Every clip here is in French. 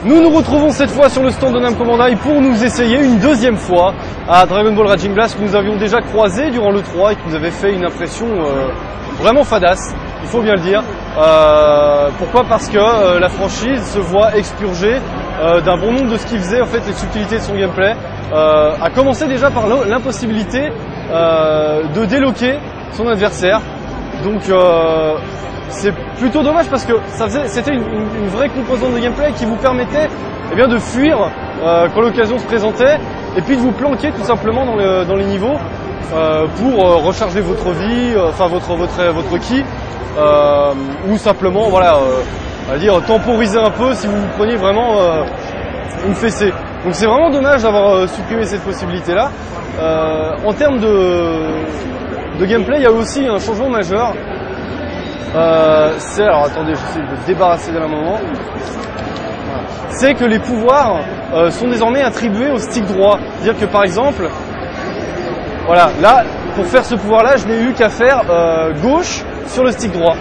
Nous nous retrouvons cette fois sur le stand de Namco Bandai pour nous essayer une deuxième fois à Dragon Ball Raging Blast que nous avions déjà croisé durant le 3 et qui nous avait fait une impression vraiment fadasse, il faut bien le dire. Pourquoi? Parce que la franchise se voit expurgée d'un bon nombre de ce qu'il faisait, en fait, les subtilités de son gameplay, à commencer déjà par l'impossibilité de déloquer son adversaire. Donc c'est plutôt dommage parce que c'était une vraie composante de gameplay qui vous permettait de fuir quand l'occasion se présentait et puis de vous planquer tout simplement dans les niveaux pour recharger votre vie, enfin votre ki, ou simplement voilà, on va dire temporiser un peu si vous preniez vraiment une fessée. Donc c'est vraiment dommage d'avoir supprimé cette possibilité là. En termes de gameplay, il y a aussi un changement majeur. Alors attendez, j'essaie de me débarrasser d'un moment. C'est que les pouvoirs sont désormais attribués au stick droit. C'est-à-dire que par exemple, voilà, là, pour faire ce pouvoir-là, je n'ai eu qu'à faire gauche sur le stick droit.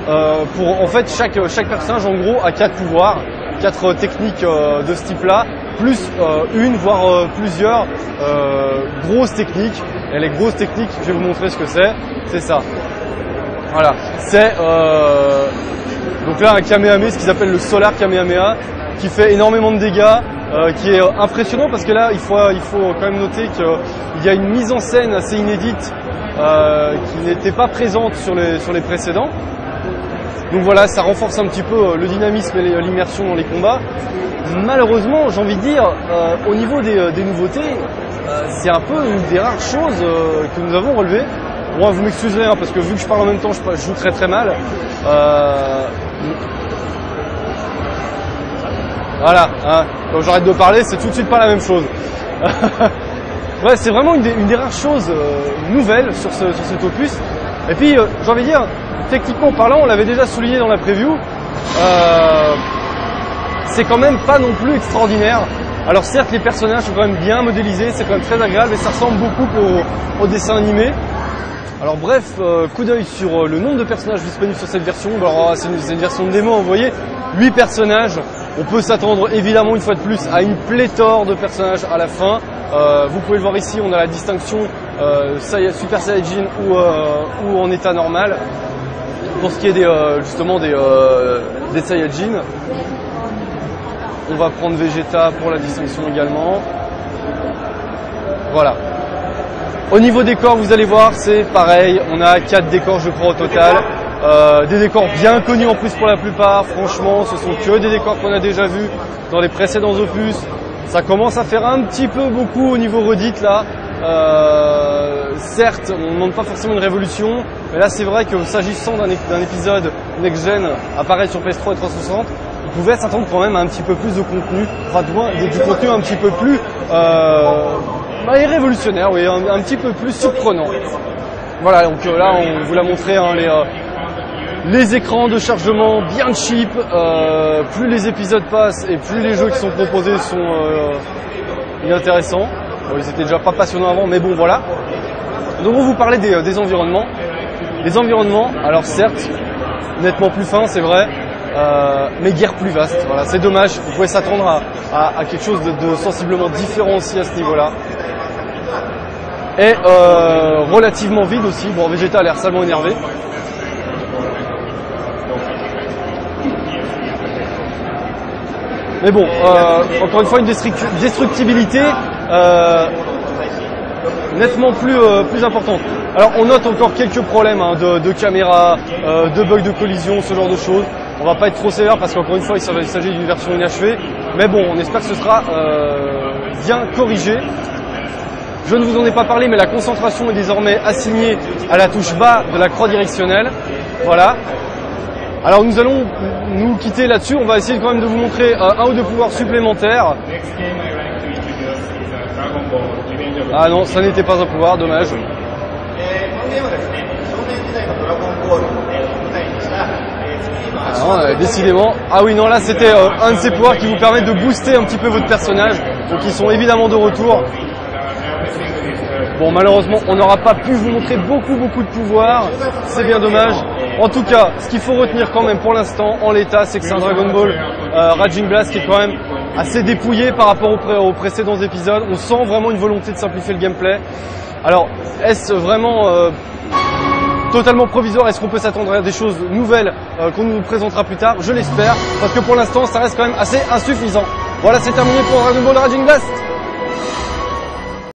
En fait, chaque personnage en gros a 4 pouvoirs, 4 techniques de ce type-là, plus une voire plusieurs grosses techniques. Et les grosses techniques, je vais vous montrer ce que c'est ça. Voilà, c'est donc là un Kamehameha, ce qu'ils appellent le Solar Kamehameha, qui fait énormément de dégâts, qui est impressionnant parce que là il faut quand même noter qu'il y a une mise en scène assez inédite qui n'était pas présente sur les précédents. Donc voilà, ça renforce un petit peu le dynamisme et l'immersion dans les combats. Malheureusement, j'ai envie de dire, au niveau des nouveautés, c'est un peu une des rares choses que nous avons relevées. Bon, vous m'excuserez parce que vu que je parle en même temps, je joue très mal. Voilà, hein, quand j'arrête de parler, c'est tout de suite pas la même chose. Ouais, c'est vraiment une des rares choses nouvelles sur cet opus. Et puis, j'ai envie de dire, techniquement parlant, on l'avait déjà souligné dans la preview, c'est quand même pas non plus extraordinaire. Alors certes, les personnages sont quand même bien modélisés, c'est quand même très agréable et ça ressemble beaucoup au dessin animé. Alors bref, coup d'œil sur le nombre de personnages disponibles sur cette version. Alors c'est une version de démo, vous voyez, 8 personnages. On peut s'attendre évidemment une fois de plus à une pléthore de personnages à la fin. Vous pouvez le voir ici, on a la distinction Super Saiyajin ou en état normal. Pour ce qui est justement des Saiyajin, on va prendre Vegeta pour la distinction également. Voilà. Au niveau décor, vous allez voir, c'est pareil. On a 4 décors, je crois, au total. Des décors bien connus en plus pour la plupart. Franchement, ce sont que des décors qu'on a déjà vus dans les précédents opus. Ça commence à faire un petit peu beaucoup au niveau redite là. Certes, on ne demande pas forcément une révolution, mais là c'est vrai que s'agissant d'un épisode next-gen apparaître sur PS3 et 360, on pouvait s'attendre quand même à un petit peu plus de contenu, enfin du contenu un petit peu plus révolutionnaire, oui, un petit peu plus surprenant. Voilà, donc là on vous l'a montré, hein, les écrans de chargement bien cheap, plus les épisodes passent et plus les jeux qui sont proposés sont inintéressants. Bon, ils étaient déjà pas passionnants avant, mais bon voilà. Donc on vous parlait des environnements. Les environnements, alors certes, nettement plus fins, c'est vrai, mais guère plus vastes. Voilà, c'est dommage, vous pouvez s'attendre à quelque chose de sensiblement différent aussi à ce niveau-là. Et relativement vide aussi. Bon, Vegeta a l'air salement énervé. Mais bon, encore une fois, une destructibilité nettement plus importante. Alors on note encore quelques problèmes hein, de caméra, de bugs de collision, ce genre de choses. On va pas être trop sévère parce qu'encore une fois il s'agit d'une version inachevée. Mais bon, on espère que ce sera bien corrigé. Je ne vous en ai pas parlé, mais la concentration est désormais assignée à la touche bas de la croix directionnelle. Voilà. Alors nous allons nous quitter là-dessus, on va essayer quand même de vous montrer un ou deux pouvoirs supplémentaires. Ah non, ça n'était pas un pouvoir, dommage. Ah non, décidément. Ah oui, non, là c'était un de ces pouvoirs qui vous permettent de booster un petit peu votre personnage. Donc ils sont évidemment de retour. Bon, malheureusement, on n'aura pas pu vous montrer beaucoup de pouvoirs. C'est bien dommage. En tout cas, ce qu'il faut retenir quand même pour l'instant, en l'état, c'est que c'est un Dragon Ball Raging Blast qui est quand même assez dépouillé par rapport aux précédents épisodes. On sent vraiment une volonté de simplifier le gameplay. Alors, est-ce vraiment totalement provisoire? Est-ce qu'on peut s'attendre à des choses nouvelles qu'on nous présentera plus tard? Je l'espère, parce que pour l'instant, ça reste quand même assez insuffisant. Voilà, c'est terminé pour Dragon Ball Raging Blast.